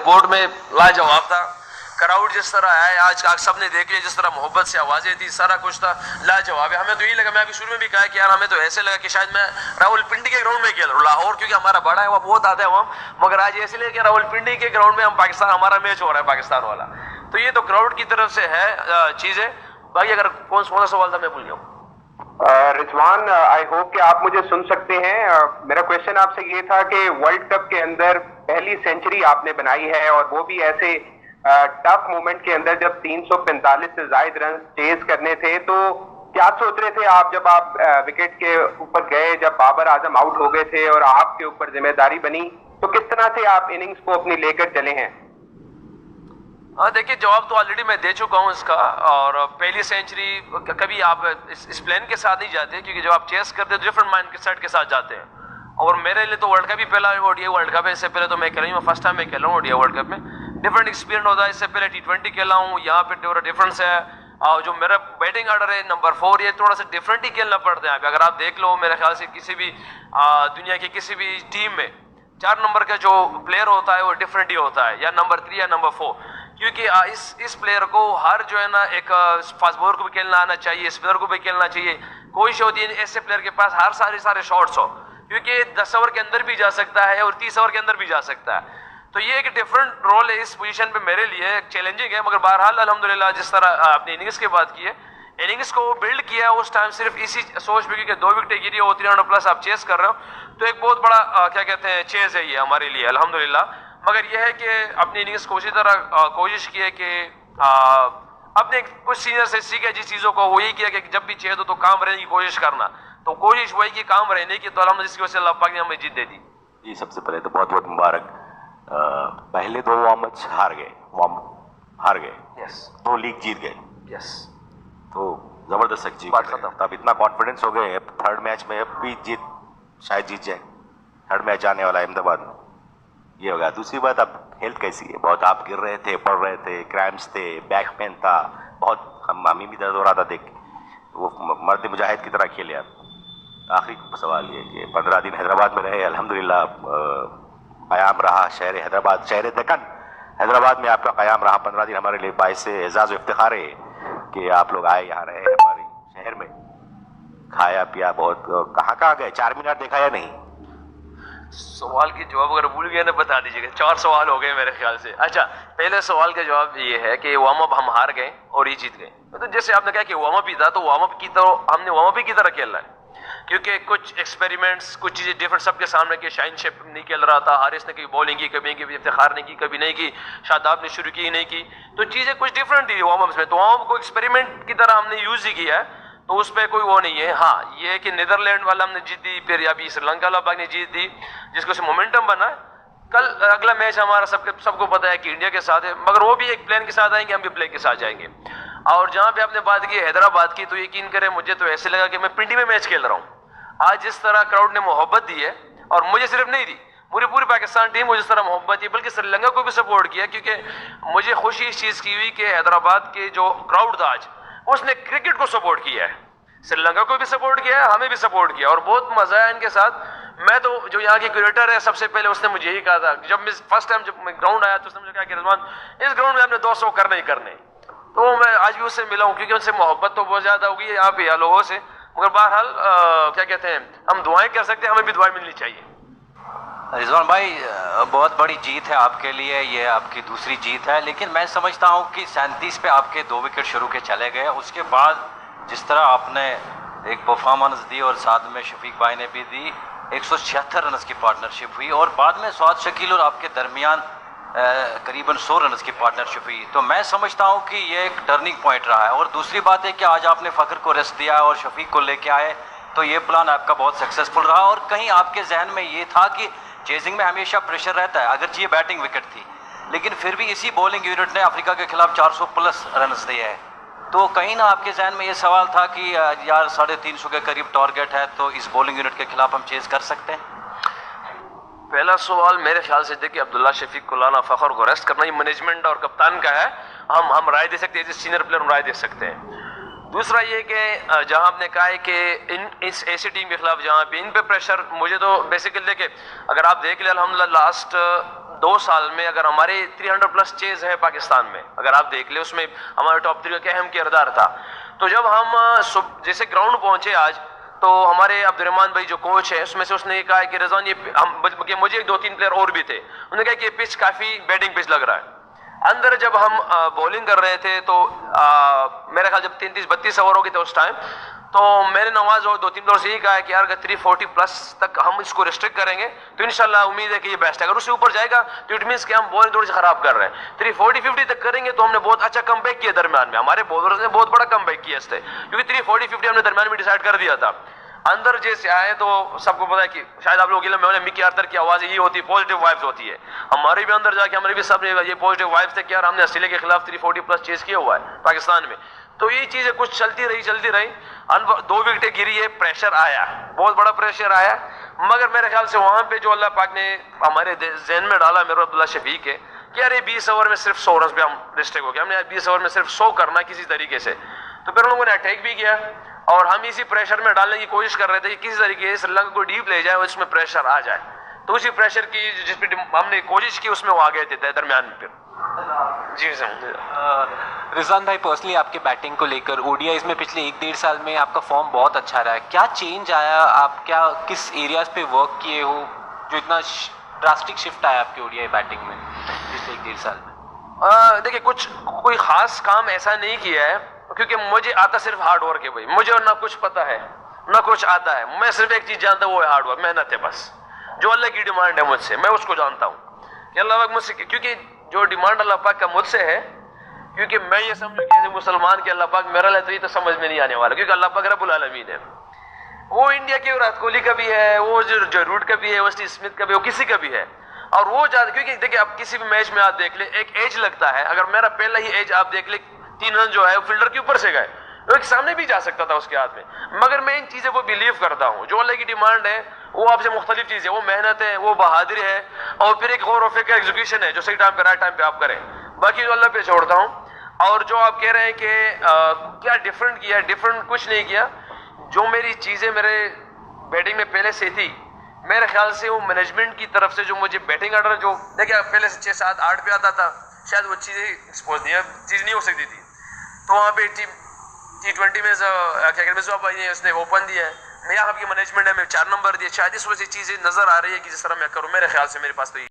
Airport में लाजवाब था। क्राउड जिस तरह है आज सबने देख लिया, जिस तरह मोहब्बत से आवाज़ें थी, सारा कुछ था, लाजवाब है। हमें तो यही लगा, मैं अभी शुरू में भी कहा कि यार हमें तो ऐसे लगा कि शायद मैं रावलपिंडी के ग्राउंड में खेल रहा हूँ। लाहौर क्योंकि हमारा बड़ा है, वह बहुत आता है वहाँ, मगर आज ऐसे लगे कि रावलपिंडी के ग्राउंड में हम पाकिस्तान, हमारा मैच हो रहा है पाकिस्तान वाला। तो ये तो क्राउड की तरफ से है चीज़ें। बाकी अगर कौन सा सवाल था मैं भूल गया। रिजवान, आई होप कि आप मुझे सुन सकते हैं। मेरा क्वेश्चन आपसे ये था कि वर्ल्ड कप के अंदर पहली सेंचुरी आपने बनाई है और वो भी ऐसे टफ मोमेंट के अंदर जब 345 से ज्यादा रन चेज करने थे, तो क्या सोच रहे थे आप जब आप विकेट के ऊपर गए, जब बाबर आजम आउट हो गए थे और आपके ऊपर जिम्मेदारी बनी, तो किस तरह से आप इनिंग्स को अपनी लेकर चले हैं? हाँ देखिए, जवाब तो ऑलरेडी मैं दे चुका हूँ इसका। और पहली सेंचुरी कभी आप इस प्लान के साथ नहीं जाते, क्योंकि जब आप चेस करते हैं तो डिफरेंट माइंड सेट के साथ जाते हैं। और मेरे लिए तो वर्ल्ड कप ही पहला ओडीआई वर्ल्ड कप है। इससे पहले तो मैं खेला हूँ, फर्स्ट टाइम मैं खेला हूँ ओडीआई वर्ल्ड कप में। डिफरेंट एक्सपीरियंस होता है। इससे पहले T20 खेला हूँ, यहाँ पे थोड़ा डिफरेंस है। और जो मेरा बैटिंग ऑर्डर है नंबर 4, ये थोड़ा सा डिफरेंट ही खेलना पड़ता है। अगर आप देख लो, मेरे ख्याल से किसी भी दुनिया की किसी भी टीम में 4 नंबर का जो प्लेयर होता है वो डिफरेंट ही होता है, या नंबर 3 या नंबर 4। क्योंकि इस प्लेयर को हर जो है ना, एक फास्ट बॉलर को भी खेलना आना चाहिए, स्पिनर को भी खेलना चाहिए। कोशिश होती है ऐसे प्लेयर के पास हर सारे शॉट्स हो, क्योंकि 10 ओवर के अंदर भी जा सकता है और 30 ओवर के अंदर भी जा सकता है। तो ये एक डिफरेंट रोल है इस पोजीशन पे मेरे लिए, चैलेंजिंग है। मगर बहरहाल अल्हम्दुलिल्लाह जिस तरह आपने इनिंग्स की बात की है, इनिंग्स को बिल्ड किया उस टाइम सिर्फ इसी सोच में, क्योंकि 2 विकेटें गिरी हो, 300 प्लस आप चेस कर रहे हो, तो एक बहुत बड़ा क्या कहते हैं चेज है ये हमारे लिए अल्हम्दुलिल्लाह। मगर यह है कि अपनी इनिंग्स को उसी तरह कोशिश की है कि अपने कुछ सीनियर से सीखे जिस चीज़ों को, वो यही किया कि जब भी चेज हो तो काम रहने की कोशिश करना। तो कोशिश वही की काम रहने की, तो अल्हम्दुलिल्लाह जिसकी वजह से अल्लाह पाक ने हमें जीत दे दी। जी, सबसे पहले तो बहुत बहुत मुबारक। पहले 2 वार्म हार गए, यस, 2 लीग जीत गए, यस, तो जबरदस्त अचीव बात खत्म। तब इतना कॉन्फिडेंस हो गए। थर्ड मैच में अब भी शायद जीत जाए। थर्ड मैच आने वाला है अहमदाबाद में, ये हो गया। दूसरी बात, अब हेल्थ कैसी है? बहुत आप गिर रहे थे, पड़ रहे थे, क्रैम्प्स थे, बैक पेन था, बहुत हमें भी दर्द हो रहा था देख के। वो मर्द मुजाहिद की तरह खेले आप। आखिरी सवाल ये कि 15 दिन हैदराबाद में रहे, अल्हम्दुलिल्लाह क़याम रहा शहर हैदराबाद, शहर दक्कन हैदराबाद में आपका क़याम रहा 15 दिन। हमारे लिए बाइस से एजाज़ इफ्तिखार है कि आप लोग आए, यहाँ रहे हमारे शहर में, खाया पिया बहुत। कहाँ गए? 4 मीनार देखा या नहीं? सवाल की जवाब अगर भूल गए ना बता दीजिएगा। 4 सवाल हो गए मेरे ख्याल से। अच्छा, पहले सवाल का जवाब ये है कि वार्म अप हम हार गए और ये जीत गए। तो जैसे आपने कहा कि वार्म अप ही था, तो वार्म अप की तरह हमने वार्म अप ही की तरह खेलना है, क्योंकि कुछ एक्सपेरिमेंट्स, कुछ चीज़ें डिफरेंट सबके सामने की। शाइन शेप नहीं खेल रहा था, हारिस ने कभी बॉलिंग की, कभी इफ्तिखार ने की, कभी नहीं की, शादाब ने शुरू की नहीं की, तो चीज़ें कुछ डिफरेंट थी वार्म अप में। तो वार्म अप को एक्सपेरिमेंट की तरह हमने यूज़ ही किया है, तो उस पर कोई वो नहीं है। हाँ, ये है कि नीदरलैंड वाला हमने जीत दी, फिर अभी श्रीलंका वाला ने जीत दी, जिसको से मोमेंटम बना। कल अगला मैच हमारा सबको पता है कि इंडिया के साथ है, मगर वो भी एक प्लान के साथ आएंगे, हम भी प्लान के साथ जाएंगे। और जहाँ पे आपने बात की हैदराबाद की, तो यकीन करें मुझे तो ऐसे लगा कि मैं पिंडी में मैच खेल रहा हूँ। आज जिस तरह क्राउड ने मोहब्बत दी है, और मुझे सिर्फ नहीं दी, पूरी पाकिस्तान टीम मुझे जिस तरह मोहब्बत दी, बल्कि श्रीलंका को भी सपोर्ट किया, क्योंकि मुझे खुशी इस चीज़ की हुई कि हैदराबाद के जो क्राउड था आज, उसने क्रिकेट को सपोर्ट किया है। श्रीलंका को भी सपोर्ट किया है, हमें भी सपोर्ट किया, और बहुत मजा आया इनके साथ। मैं तो जो यहाँ के क्यूरेटर है, सबसे पहले उसने मुझे यही कहा था, जब मैं फर्स्ट टाइम जब मैं ग्राउंड आया तो उसने मुझे कहा कि रिजवान, इस ग्राउंड में आपने 200 करने ही करने। तो मैं आज भी उससे मिला हूँ, क्योंकि उनसे मोहब्बत तो बहुत ज़्यादा होगी यहाँ पे लोगों से। मगर बहरहाल क्या कहते हैं, हम दुआएं कर सकते हैं, हमें भी दुआएं मिलनी चाहिए। रिजवान भाई, बहुत बड़ी जीत है आपके लिए, ये आपकी दूसरी जीत है, लेकिन मैं समझता हूँ कि 37 पे आपके 2 विकेट शुरू के चले गए। उसके बाद जिस तरह आपने एक परफॉर्मेंस दी और साथ में शफीक भाई ने भी दी, 176 रन की पार्टनरशिप हुई, और बाद में स्वाद शकील और आपके दरमियान करीबन 100 रन की पार्टनरशिप हुई। तो मैं समझता हूं कि ये एक टर्निंग पॉइंट रहा है। और दूसरी बात है कि आज आपने फ़खर को रेस्ट दिया और शफीक को लेके आए, तो ये प्लान आपका बहुत सक्सेसफुल रहा। और कहीं आपके जहन में ये था कि चेजिंग में हमेशा प्रेशर रहता है, अगरचे ये बैटिंग विकेट थी, लेकिन फिर भी इसी बॉलिंग यूनिट ने अफ्रीका के खिलाफ 400 प्लस रन दिए हैं। तो कहीं ना आपके जहन में ये सवाल था कि यार 350 के करीब टारगेट है, तो इस बॉलिंग यूनिट के खिलाफ हम चेज कर सकते हैं? पहला सवाल मेरे ख्याल से देखिए, अब्दुल्ला शफीक को लाना, फ़खर को रेस्ट करना, ये मैनेजमेंट और कप्तान का है। हम राय दे सकते हैं, एज सीनियर प्लेयर हम राय दे सकते हैं। दूसरा ये कि जहां आपने कहा है कि इस ऐसी टीम के खिलाफ जहां पे इन पे प्रेशर, मुझे तो बेसिकली देखिए, अगर आप देख लें अल्हम्दुलिल्लाह लास्ट 2 साल में अगर हमारे 300 प्लस चेज है पाकिस्तान में, अगर आप देख ले उसमें हमारे टॉप 3 का अहम किरदार था। तो जब हम जैसे ग्राउंड पहुंचे आज, तो हमारे अब्दुर्रहमान भाई जो कोच है उसमें से उसने ये कहा कि रिजवान ये मुझे 2-3 प्लेयर और भी थे, उन्होंने कहा कि ये पिच काफ़ी बैटिंग पिच लग रहा है। अंदर जब हम बॉलिंग कर रहे थे तो मेरे ख्याल जब 33-32 ओवर हो गए थे उस टाइम, तो मैंने नवाज और 2-3 प्लेयर से यही कहा कि यार अगर 340 प्लस तक हम इसको रिस्ट्रिक्ट करेंगे तो इंशाल्लाह उम्मीद है कि ये बेस्ट है। अगर उससे ऊपर जाएगा तो इट मीन्स कि हम बॉलिंग थोड़ी सी खराब कर रहे हैं। 340-50 तक करेंगे तो हमने बहुत अच्छा कमबैक किया दरमियान में, हमारे बॉलर्स ने बहुत बड़ा कमबैक किया इससे, क्योंकि 340-50 हमने दरमियान में डिसाइड कर दिया था। अंदर जैसे आए तो सबको पता है कि शायद आप लोग में मिकी आर्थर की आवाज़ यही होती है, पॉजिटिव वाइब्स होती है। हमारे भी अंदर जाके हमारे भी सब ये पॉजिटिव वाइब्स थे कि यार हमने ऑस्ट्रेलिया के खिलाफ 340 प्लस चेज किया हुआ है पाकिस्तान में। तो ये चीज़ें कुछ चलती रही 2 विकेटें गिरी है, प्रेशर आया, बहुत बड़ा प्रेशर आया, मगर मेरे ख्याल से वहाँ पे जो अल्लाह पाक ने हमारे जहन में डाला मेरे अब्दुल्ला शफीक है कि यार ये 20 ओवर में सिर्फ 100 रन पे हम रिस्ट्रिक्ट हो गया, हमने 20 ओवर में सिर्फ 100 करना किसी तरीके से। तो फिर उन लोगों ने अटैक भी किया और हम इसी प्रेशर में डालने की कोशिश कर रहे थे कि किसी तरीके से श्रीलंका को डीप ले जाए और इसमें प्रेशर आ जाए। तो उसी प्रेशर की जिस पे हमने कोशिश की उसमें वो आ गए थे दरमियान में। फिर जी सर रिजवान भाई, पर्सनली आपके बैटिंग को लेकर ओडीआईज में पिछले 1-1.5 साल में आपका फॉर्म बहुत अच्छा रहा है, क्या चेंज आया, आप क्या किस एरियाज पे वर्क किए हो जो इतना ड्रास्टिक शिफ्ट आया आपके ओडीआई बैटिंग में पिछले 1-1.5 साल में? देखिए कोई खास काम ऐसा नहीं किया है, क्योंकि मुझे आता सिर्फ हार्ड वर्क है भाई, मुझे ना कुछ पता है ना कुछ आता है। मैं सिर्फ एक चीज जानता हूँ, वो है हार्ड वर्क, मेहनत है बस। जो अल्लाह की डिमांड है मुझसे, मैं उसको जानता हूँ कि अल्लाह पाक मुझसे, क्योंकि जो डिमांड अल्लाह पाक का मुझसे है, क्योंकि मैं ये समझूं कि मुसलमान के अल्लाह पाक मेरा ले, तो ये तो समझ में नहीं आने वाला, क्योंकि अल्लाह पाक रब्बुल आलमीन है। वो इंडिया के विराट कोहली का भी है, वो जो रूट का भी है, वेस्टी स्मिथ का भी है, वो किसी का भी है। और वो ज्यादा, क्योंकि देखिए आप किसी भी मैच में आप देख ले, एक एज लगता है। अगर मेरा पहला ही एज आप देख ले, 3 रन जो है वो फील्डर के ऊपर से गए, वो एक सामने भी जा सकता था उसके हाथ में। मगर मैं इन चीज़ों को बिलीव करता हूँ, जो अल्लाह की डिमांड है वो आपसे मुख्तलिफ चीज़ है, वो मेहनत है, वो बहादुरी है, और फिर एक गौर वफे का एग्जीक्यूशन है जो सही टाइम पे राइट टाइम पे आप करें। बाकी जो अल्लाह पे छोड़ता हूँ। और जो आप कह रहे हैं कि क्या डिफरेंट किया, डिफरेंट कुछ नहीं किया। जो मेरी चीज़ें मेरे बैटिंग में पहले से थी, मेरे ख्याल से वो मैनेजमेंट की तरफ से जो मुझे बैटिंग ऑर्डर जो देखिए पहले से 6, 7, 8 पे आता था, शायद वो चीज़ें एक्सपोज नहीं, चीज़ नहीं हो सकती थी। तो वहाँ पे T20 में उसने ओपन दिया है, मैं यहाँ की मैनेजमेंट है, मैं 4 नंबर दिया, शायद इस वजह से चीज़ें नजर आ रही है कि जिस तरह मैं करूँ। मेरे ख्याल से मेरे पास तो